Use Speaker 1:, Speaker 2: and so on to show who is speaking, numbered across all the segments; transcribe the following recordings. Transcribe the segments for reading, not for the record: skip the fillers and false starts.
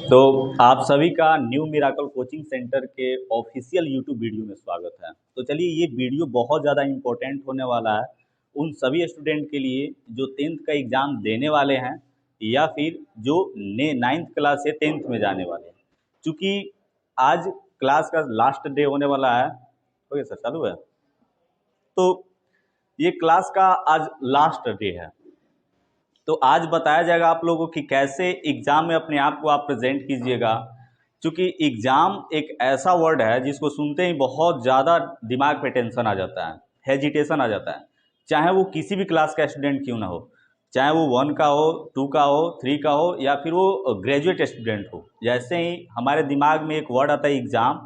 Speaker 1: तो आप सभी का न्यू मिराकल कोचिंग सेंटर के ऑफिशियल यूट्यूब वीडियो में स्वागत है। तो चलिए, ये वीडियो बहुत ज़्यादा इम्पोर्टेंट होने वाला है उन सभी स्टूडेंट के लिए जो 10th का एग्ज़ाम देने वाले हैं या फिर जो 9th क्लास से 10th में जाने वाले हैं। चूँकि आज क्लास का लास्ट डे होने वाला है। ओके सर, चालू है। तो ये क्लास का आज लास्ट डे है। तो आज बताया जाएगा आप लोगों को कि कैसे एग्ज़ाम में अपने आप को आप प्रेजेंट कीजिएगा। क्योंकि एग्ज़ाम एक ऐसा वर्ड है जिसको सुनते ही बहुत ज़्यादा दिमाग पे टेंशन आ जाता है, हेजिटेशन आ जाता है। चाहे वो किसी भी क्लास का स्टूडेंट क्यों ना हो, चाहे वो 1 का हो, 2 का हो, 3 का हो या फिर वो ग्रेजुएट स्टूडेंट हो। जैसे ही हमारे दिमाग में एक वर्ड आता है एग्ज़ाम,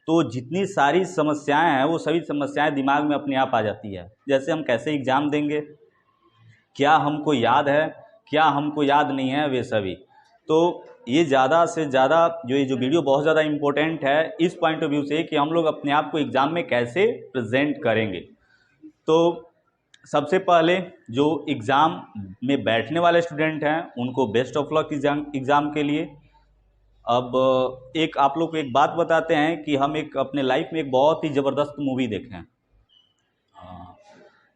Speaker 1: तो जितनी सारी समस्याएँ हैं वो सभी समस्याएँ दिमाग में अपने आप आ जाती है। जैसे हम कैसे एग्ज़ाम देंगे, क्या हमको याद है, क्या हमको याद नहीं है, वे सभी। तो ये ज़्यादा से ज़्यादा ये वीडियो बहुत ज़्यादा इम्पोर्टेंट है इस पॉइंट ऑफ व्यू से कि हम लोग अपने आप को एग्ज़ाम में कैसे प्रेजेंट करेंगे। तो सबसे पहले जो एग्ज़ाम में बैठने वाले स्टूडेंट हैं उनको बेस्ट ऑफ लक एग्ज़ाम के लिए। अब एक आप लोग को एक बात बताते हैं कि हम एक अपने लाइफ में एक बहुत ही ज़बरदस्त मूवी देखे हैं।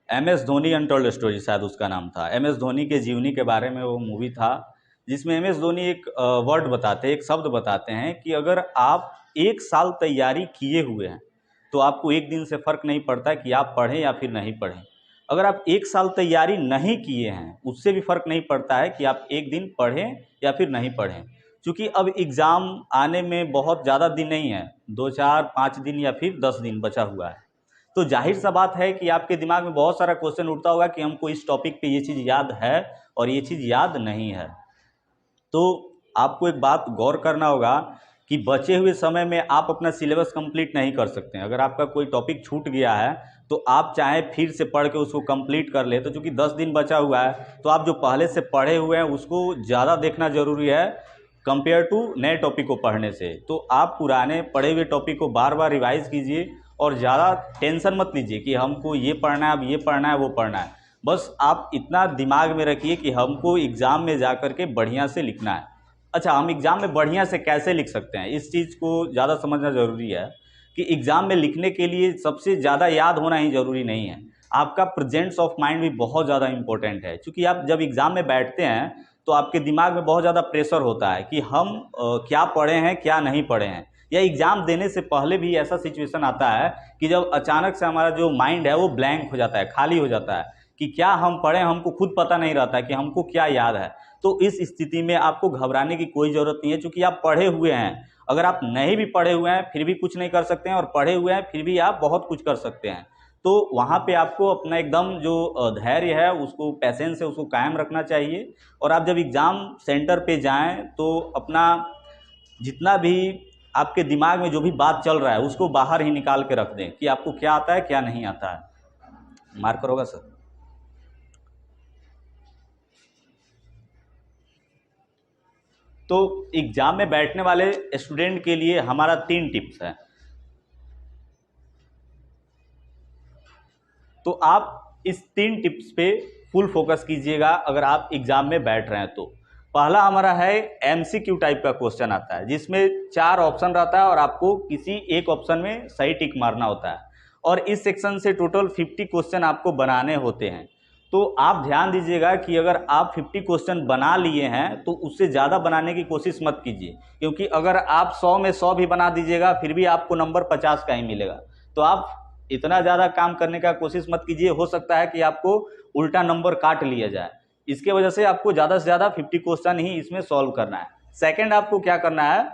Speaker 1: MS धोनी अनटोल्ड स्टोरी शायद उसका नाम था। MS धोनी के जीवनी के बारे में वो मूवी था, जिसमें MS धोनी एक वर्ड बताते हैं, एक शब्द बताते हैं कि अगर आप 1 साल तैयारी किए हुए हैं तो आपको एक दिन से फ़र्क नहीं पड़ता कि आप पढ़ें या फिर नहीं पढ़ें। अगर आप 1 साल तैयारी नहीं किए हैं उससे भी फ़र्क नहीं पड़ता है कि आप एक दिन पढ़ें या फिर नहीं पढ़ें। क्योंकि अब एग्ज़ाम आने में बहुत ज़्यादा दिन नहीं है, 2, 4, 5 दिन या फिर 10 दिन बचा हुआ है। तो जाहिर सा बात है कि आपके दिमाग में बहुत सारा क्वेश्चन उठता होगा कि हमको इस टॉपिक पे ये चीज़ याद है और ये चीज़ याद नहीं है। तो आपको एक बात गौर करना होगा कि बचे हुए समय में आप अपना सिलेबस कंप्लीट नहीं कर सकते हैं। अगर आपका कोई टॉपिक छूट गया है तो आप चाहे फिर से पढ़ के उसको कंप्लीट कर ले, तो चूँकि 10 दिन बचा हुआ है तो आप जो पहले से पढ़े हुए हैं उसको ज़्यादा देखना ज़रूरी है कंपेयर टू नए टॉपिक को पढ़ने से। तो आप पुराने पढ़े हुए टॉपिक को बार बार रिवाइज़ कीजिए और ज़्यादा टेंशन मत लीजिए कि हमको ये पढ़ना है, अब ये पढ़ना है, वो पढ़ना है। बस आप इतना दिमाग में रखिए कि हमको एग्ज़ाम में जा कर के बढ़िया से लिखना है। अच्छा, हम एग्ज़ाम में बढ़िया से कैसे लिख सकते हैं, इस चीज़ को ज़्यादा समझना ज़रूरी है कि एग्ज़ाम में लिखने के लिए सबसे ज़्यादा याद होना ही ज़रूरी नहीं है, आपका प्रेजेंस ऑफ माइंड भी बहुत ज़्यादा इंपॉर्टेंट है। क्योंकि आप जब एग्ज़ाम में बैठते हैं तो आपके दिमाग में बहुत ज़्यादा प्रेशर होता है कि हम क्या पढ़े हैं, क्या नहीं पढ़े हैं। या एग्ज़ाम देने से पहले भी ऐसा सिचुएशन आता है कि जब अचानक से हमारा जो माइंड है वो ब्लैंक हो जाता है, खाली हो जाता है कि क्या हम पढ़ें, हमको खुद पता नहीं रहता है कि हमको क्या याद है। तो इस स्थिति में आपको घबराने की कोई ज़रूरत नहीं है, क्योंकि आप पढ़े हुए हैं। अगर आप नहीं भी पढ़े हुए हैं फिर भी कुछ नहीं कर सकते हैं, और पढ़े हुए हैं फिर भी आप बहुत कुछ कर सकते हैं। तो वहाँ पे आपको अपना एकदम जो धैर्य है, उसको पैसेंस है, उसको कायम रखना चाहिए। और आप जब एग्ज़ाम सेंटर पे जाएं तो अपना जितना भी आपके दिमाग में जो भी बात चल रहा है उसको बाहर ही निकाल के रख दें कि आपको क्या आता है, क्या नहीं आता है। मार्कर होगा सर। तो एग्जाम में बैठने वाले स्टूडेंट के लिए हमारा 3 टिप्स है। तो आप इस 3 टिप्स पे फुल फोकस कीजिएगा अगर आप एग्जाम में बैठ रहे हैं तो। पहला हमारा है MCQ टाइप का क्वेश्चन आता है, जिसमें 4 ऑप्शन रहता है और आपको किसी एक ऑप्शन में सही टिक मारना होता है। और इस सेक्शन से टोटल 50 क्वेश्चन आपको बनाने होते हैं। तो आप ध्यान दीजिएगा कि अगर आप 50 क्वेश्चन बना लिए हैं तो उससे ज़्यादा बनाने की कोशिश मत कीजिए, क्योंकि अगर आप 100 में 100 भी बना दीजिएगा फिर भी आपको नंबर 50 का ही मिलेगा। तो आप इतना ज़्यादा काम करने का कोशिश मत कीजिए, हो सकता है कि आपको उल्टा नंबर काट लिया जाए। इसके वजह से आपको ज़्यादा से ज़्यादा 50 क्वेश्चन ही इसमें सॉल्व करना है। सेकंड, आपको क्या करना है,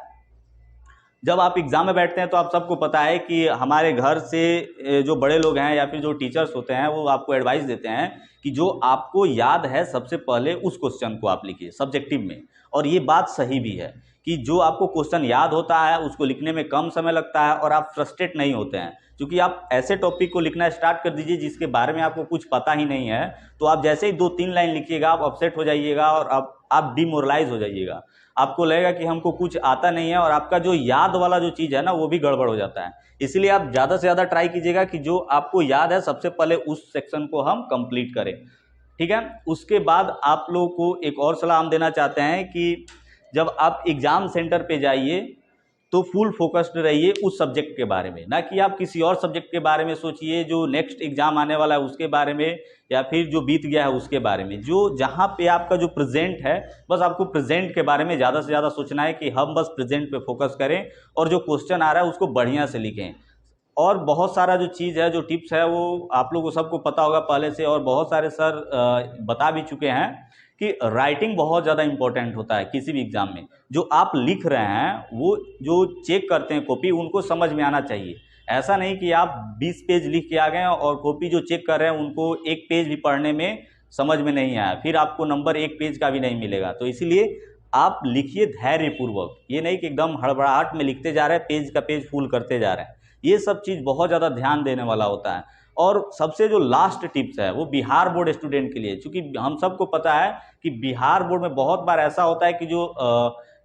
Speaker 1: जब आप एग्जाम में बैठते हैं तो आप सबको पता है कि हमारे घर से जो बड़े लोग हैं या फिर जो टीचर्स होते हैं वो आपको एडवाइस देते हैं कि जो आपको याद है सबसे पहले उस क्वेश्चन को आप लिखिए सब्जेक्टिव में। और ये बात सही भी है कि जो आपको क्वेश्चन याद होता है उसको लिखने में कम समय लगता है और आप फ्रस्ट्रेट नहीं होते हैं। क्योंकि आप ऐसे टॉपिक को लिखना स्टार्ट कर दीजिए जिसके बारे में आपको कुछ पता ही नहीं है, तो आप जैसे ही 2-3 लाइन लिखिएगा आप अपसेट हो जाइएगा और आप डिमोरलाइज हो जाइएगा। आपको लगेगा कि हमको कुछ आता नहीं है और आपका जो याद वाला जो चीज़ है ना वो भी गड़बड़ हो जाता है। इसलिए आप ज़्यादा से ज़्यादा ट्राई कीजिएगा कि जो आपको याद है सबसे पहले उस सेक्शन को हम कंप्लीट करें। ठीक है, उसके बाद आप लोगों को एक और सलाह हम देना चाहते हैं कि जब आप एग्ज़ाम सेंटर पे जाइए तो फुल फोकस्ड रहिए उस सब्जेक्ट के बारे में, ना कि आप किसी और सब्जेक्ट के बारे में सोचिए जो नेक्स्ट एग्जाम आने वाला है उसके बारे में, या फिर जो बीत गया है उसके बारे में। जो जहाँ पे आपका जो प्रेजेंट है, बस आपको प्रेजेंट के बारे में ज़्यादा से ज़्यादा सोचना है कि हम बस प्रेजेंट पे फोकस करें और जो क्वेश्चन आ रहा है उसको बढ़िया से लिखें। और बहुत सारा जो चीज़ है, जो टिप्स है, वो आप लोगों को सबको पता होगा पहले से, और बहुत सारे सर बता भी चुके हैं कि राइटिंग बहुत ज़्यादा इंपॉर्टेंट होता है किसी भी एग्ज़ाम में। जो आप लिख रहे हैं वो जो चेक करते हैं कॉपी, उनको समझ में आना चाहिए। ऐसा नहीं कि आप 20 पेज लिख के आ गए और कॉपी जो चेक कर रहे हैं उनको एक पेज भी पढ़ने में समझ में नहीं आया, फिर आपको नंबर एक पेज का भी नहीं मिलेगा। तो इसीलिए आप लिखिए धैर्यपूर्वक, ये नहीं कि एकदम हड़बड़ाहट में लिखते जा रहे हैं, पेज का पेज फुल करते जा रहे हैं। ये सब चीज़ बहुत ज़्यादा ध्यान देने वाला होता है। और सबसे जो लास्ट टिप्स है वो बिहार बोर्ड स्टूडेंट के लिए, क्योंकि हम सबको पता है कि बिहार बोर्ड में बहुत बार ऐसा होता है कि जो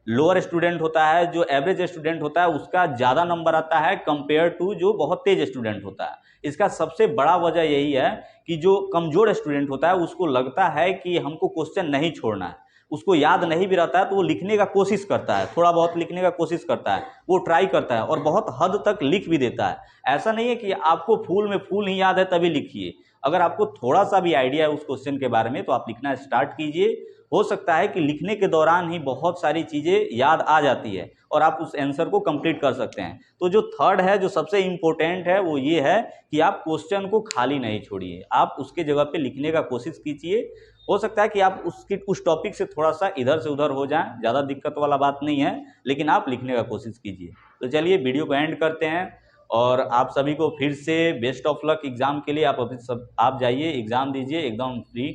Speaker 1: लोअर स्टूडेंट होता है, जो एवरेज स्टूडेंट होता है, उसका ज़्यादा नंबर आता है कंपेयर टू जो बहुत तेज स्टूडेंट होता है। इसका सबसे बड़ा वजह यही है कि जो कमज़ोर स्टूडेंट होता है उसको लगता है कि हमको क्वेश्चन नहीं छोड़ना है, उसको याद नहीं भी रहता है तो वो लिखने का कोशिश करता है, थोड़ा बहुत लिखने का कोशिश करता है, वो ट्राई करता है और बहुत हद तक लिख भी देता है। ऐसा नहीं है कि आपको फुल में फुल ही याद है तभी लिखिए। अगर आपको थोड़ा सा भी आइडिया है उस क्वेश्चन के बारे में तो आप लिखना स्टार्ट कीजिए। हो सकता है कि लिखने के दौरान ही बहुत सारी चीज़ें याद आ जाती है और आप उस आंसर को कंप्लीट कर सकते हैं। तो जो थर्ड है, जो सबसे इम्पोर्टेंट है, वो ये है कि आप क्वेश्चन को खाली नहीं छोड़िए, आप उसके जगह पे लिखने का कोशिश कीजिए। हो सकता है कि आप उस टॉपिक से थोड़ा सा इधर से उधर हो जाएं, ज़्यादा दिक्कत वाला बात नहीं है, लेकिन आप लिखने का कोशिश कीजिए। तो चलिए वीडियो को एंड करते हैं और आप सभी को फिर से बेस्ट ऑफ लक एग्ज़ाम के लिए। आप अभी सब आप जाइए, एग्ज़ाम दीजिए, एकदम फ्री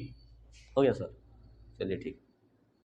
Speaker 1: हो गया सर। चलिए ठीक।